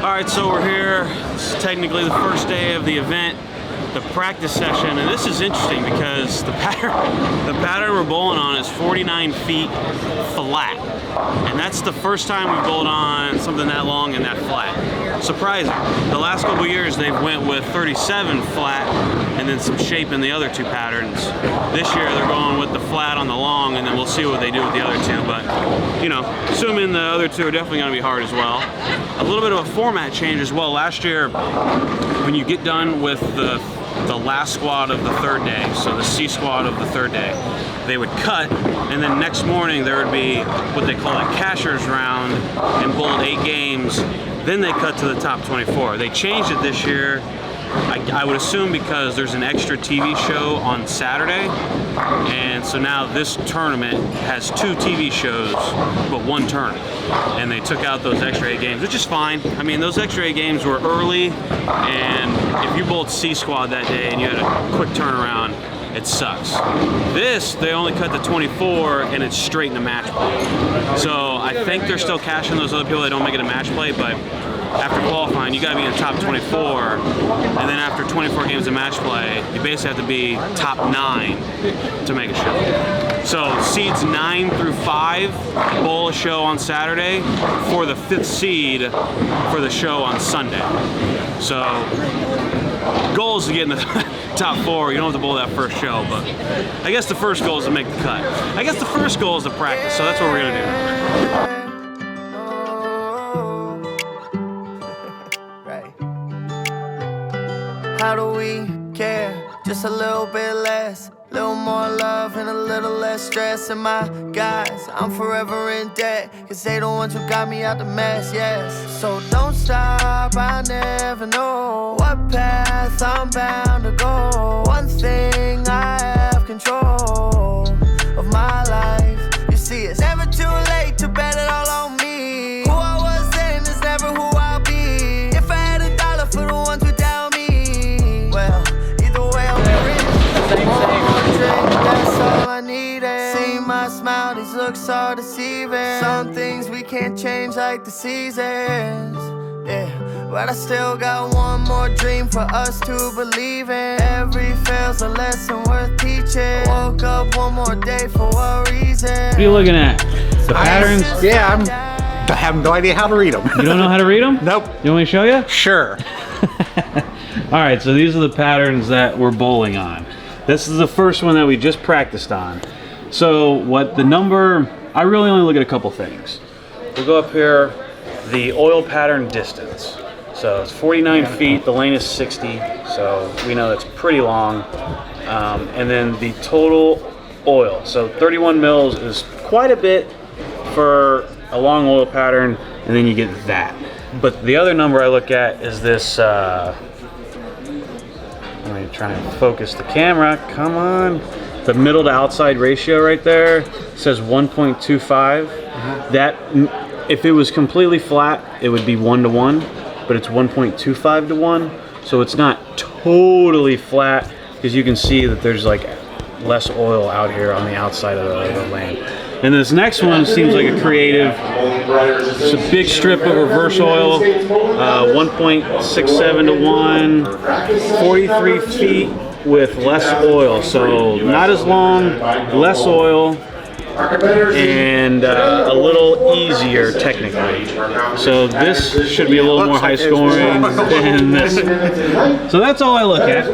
Alright, so we're here. It's technically the first day of the event, the practice session, and this is interesting because the pattern we're bowling on is 49 feet flat. And that's the first time we've bowled on something that long and that flat. Surprising. The last couple years they've went with 37 flat and then some shape in the other two patterns. This year they're going with the flat on the long, and then we'll see what they do with the other two. But, you know, assuming the other two are definitely going to be hard as well. A little bit of a format change as well. Last year, when you get done with the last squad of the third day, so the C squad of the third day, they would cut, and then next morning there would be what they call a cashier's round and bowled 8 games. Then they cut to the top 24. They changed it this year. I would assume because there's an extra TV show on Saturday, and so now this tournament has 2 TV shows but 1 tournament, and they took out those extra 8 games, which is fine. I mean, those extra 8 games were early, and if you bowled C squad that day and you had a quick turnaround, it sucks. This, they only cut to 24 and it's straight into match play. So I think they're still cashing those other people that don't make it a match play, but after qualifying, you gotta be in the top 24, and then after 24 games of match play, you basically have to be top 9 to make a show. So seeds 9 through 5 bowl a show on Saturday for the 5th seed for the show on Sunday. So goal is to get in the top 4. You don't have to bowl that first show, but I guess the first goal is to make the cut. I guess the first goal is to practice, so that's what we're gonna do. How do we care? Just a little bit less, little more love and a little less stress. And my guys, I'm forever in debt, cause they the ones who got me out the mess, yes. So don't stop, I never know what path I'm bound to go. One thing, I have control of my life. You see, it's never too late to bet it all on me. Who I was then is never who I'll be. If I had $1 for the ones who down me, well, either way I'm rich. That's all I needed. See my smile, these looks are deceiving. Some things we can't change like the seasons, yeah. But I still got one more dream for us to believe in. Every fail's a lesson worth teaching. Woke up one more day for what reason? What are you looking at? The patterns? I have no idea how to read them. You don't know how to read them? Nope. You want me to show you? Sure. All right, so these are the patterns that we're bowling on. This is the first one that we just practiced on. So what the number, I really only look at a couple things. We'll go up here, the oil pattern distance. So it's 49 feet, the lane is 60, so we know that's pretty long. And then the total oil. So 31 mils is quite a bit for a long oil pattern, and then you get that. But the other number I look at is this, let me try and focus the camera, come on. The middle to outside ratio right there says 1.25. That, if it was completely flat, it would be 1 to 1, but it's 1.25 to 1. So it's not totally flat, because you can see that there's like less oil out here on the outside of the lane. And this next one seems like a creative. It's a big strip of reverse oil, 1.67 to 1, 43 feet with less oil. So not as long, less oil, and a little easier technically. So this should be a little more high scoring than this. So that's all I look at.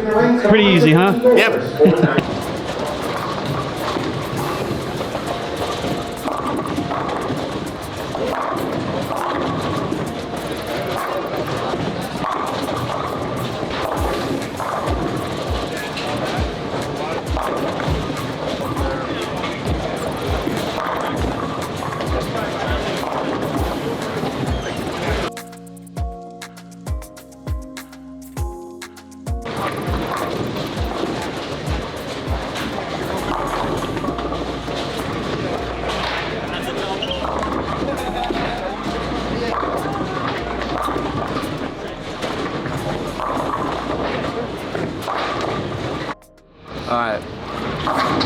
Pretty easy, huh? Yep. Alright.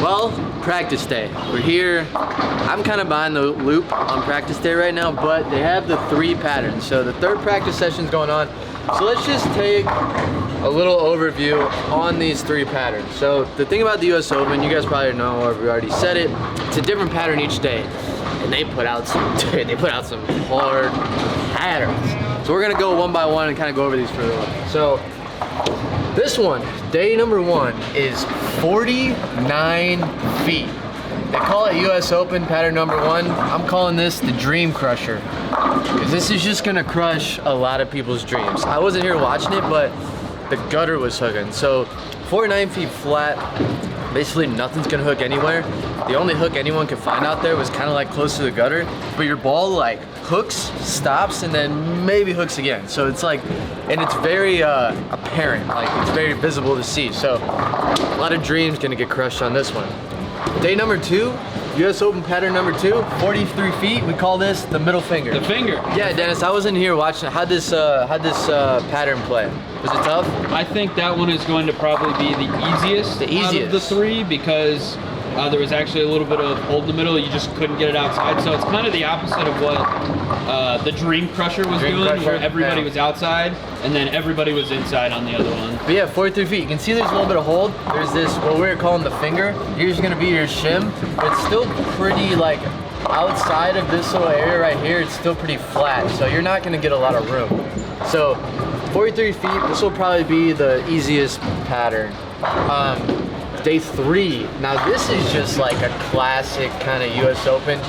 Well, practice day. We're here. I'm kind of behind the loop on practice day right now, but they have the 3 patterns. So the 3rd practice session's going on. So let's just take a little overview on these 3 patterns. So the thing about the US Open, you guys probably know, or we already said it, it's a different pattern each day. And they put out some hard patterns. So we're gonna go one by one and kind of go over these for a little. So this one, day number 1, is 49 feet. They call it US Open pattern number 1. I'm calling this the Dream Crusher. Because this is just gonna crush a lot of people's dreams. I wasn't here watching it, but the gutter was hooking. So 49 feet flat, basically nothing's gonna hook anywhere. The only hook anyone could find out there was kind of like close to the gutter, but your ball like hooks, stops, and then maybe hooks again. So it's like, and it's very apparent, like it's very visible to see. So a lot of dreams gonna get crushed on this one. Day number 2, US Open pattern number 2, 43 feet. We call this the middle finger. The finger. Yeah, Dennis, I wasn't here watching. How'd this pattern play? Was it tough? I think that one is going to probably be the easiest. Out of the 3 because there was actually a little bit of hold in the middle. You just couldn't get it outside. So it's kind of the opposite of what the Dream Crusher was doing, where everybody was outside and then everybody was inside on the other one. But yeah, 43 feet. You can see there's a little bit of hold. There's this, what we're calling the finger. Here's gonna be your shim. But it's still pretty like outside of this little area right here. It's still pretty flat. So you're not gonna get a lot of room. So 43 feet, this will probably be the easiest pattern. Day 3, now this is just like a classic kind of US Open.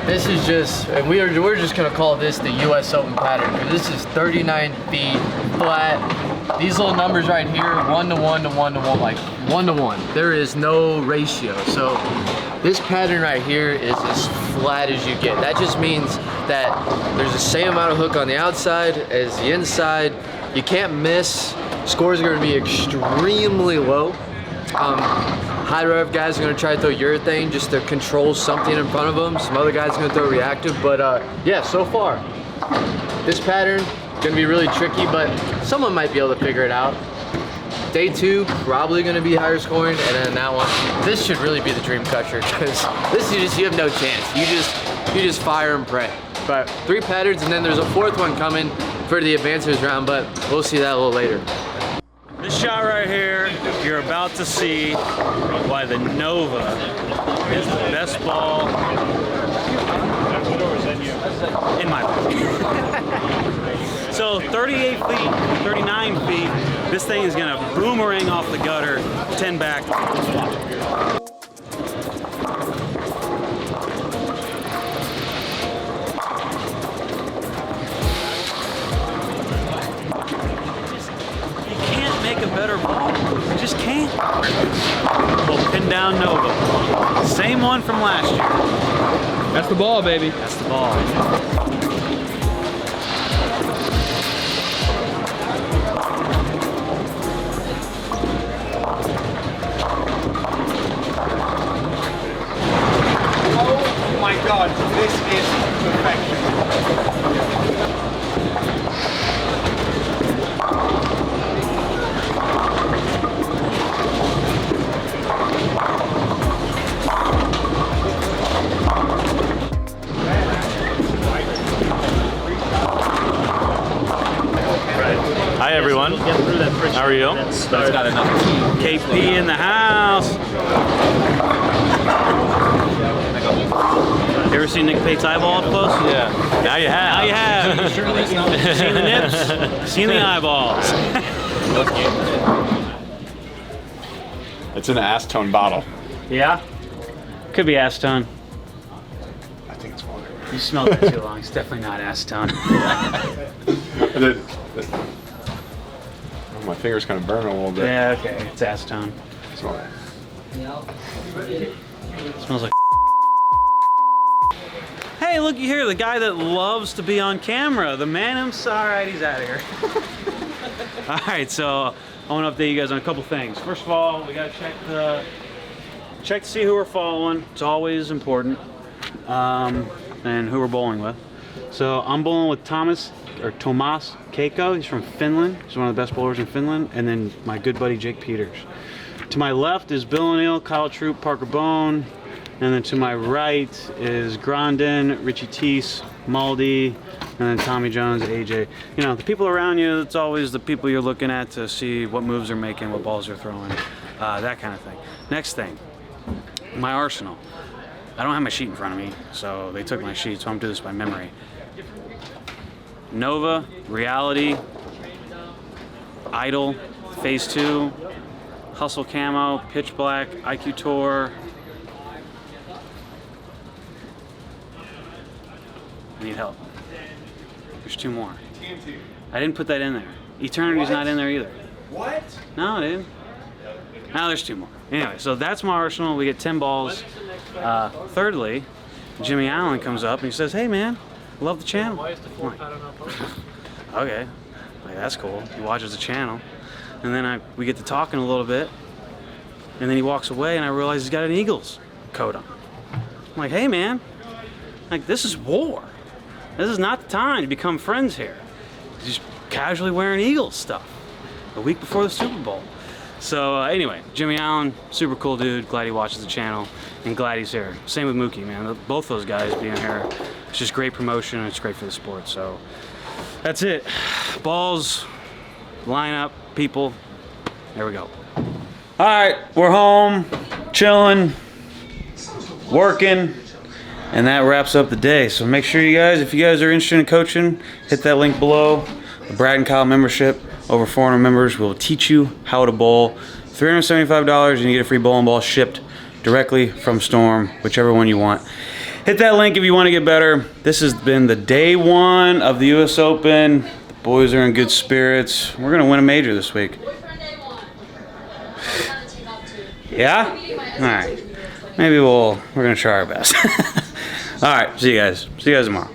This is just, and we're just gonna call this the US Open pattern, because this is 39 feet flat. These little numbers right here, 1 to 1 to 1 to 1, like 1 to 1. There is no ratio. So this pattern right here is as flat as you get. That just means that there's the same amount of hook on the outside as the inside. You can't miss. Scores are gonna be extremely low. High rev guys are gonna try to throw urethane just to control something in front of them. Some other guys are gonna throw reactive, but yeah, so far, this pattern gonna be really tricky, but someone might be able to figure it out. Day 2, probably gonna be higher scoring, and then that one, this should really be the Dream Crusher, because this is just, you have no chance. You just fire and pray. But 3 patterns, and then there's a 4th one coming for the advancers round, but we'll see that a little later. This shot right here, you're about to see why the Nova is the best ball in my opinion. So 38 feet, 39 feet, this thing is gonna boomerang off the gutter, 10 back. A better ball. You just can't. We'll pin down Nova. Same one from last year. That's the ball, baby. That's the ball. Oh my God, this is perfection. Hi everyone, how are you? KP in the house. You ever seen Nick Pate's eyeball up close? Yeah. Now you have. Now you have. Seen the nips? Seen the eyeballs? It's an acetone bottle. Yeah? Could be acetone. I think it's water. You smelled it too long. It's definitely not acetone. My finger's kind of burning a little bit. Yeah, okay. It's acetone. Smell it. It smells like Hey, looky here, the guy that loves to be on camera. The man himself. All right, he's out of here. All right, so I want to update you guys on a couple things. First of all, we got to check to see who we're following. It's always important. And who we're bowling with. So I'm bowling with Tomas Keiko. He's from Finland. He's one of the best bowlers in Finland. And then my good buddy Jake Peters. To my left is Bill O'Neill, Kyle Troop, Parker Bone. And then to my right is Grondin, Richie Teese, Maldi, and then Tommy Jones, AJ. You know, the people around you, it's always the people you're looking at to see what moves they're making, what balls they're throwing, that kind of thing. Next thing, my arsenal. I don't have my sheet in front of me, so they took my sheet, so I'm doing this by memory. Nova, Reality, Idol, Phase 2, Hustle Camo, Pitch Black, IQ Tour. I need help. There's 2 more. I didn't put that in there. Eternity's not in there either. What? No, dude. Now there's 2 more. Anyway, so that's my arsenal. We get 10 balls. Thirdly, Jimmy Allen comes up and he says, "Hey man, love the channel." Why is the full pattern not posted? Okay, like, that's cool. He watches the channel, and then we get to talking a little bit, and then he walks away, and I realize he's got an Eagles coat on. I'm like, "Hey man, like, this is war. This is not the time to become friends here. He's just casually wearing Eagles stuff a week before the Super Bowl." So anyway, Jimmy Allen, super cool dude. Glad he watches the channel, and glad he's here. Same with Mookie, man. Both those guys being here, it's just great promotion, and it's great for the sport. So that's it. Balls, lineup, people. There we go. All right, we're home, chilling, working, and that wraps up the day. So make sure you guys, if you guys are interested in coaching, hit that link below. The Brad and Kyle membership. Over 400 members will teach you how to bowl. $375 and you get a free bowling ball shipped directly from Storm, whichever one you want. Hit that link if you want to get better. This has been the day 1 of the US Open. The boys are in good spirits. We're gonna win a major this week. Yeah? All right. Maybe we're gonna try our best. All right, see you guys. See you guys tomorrow.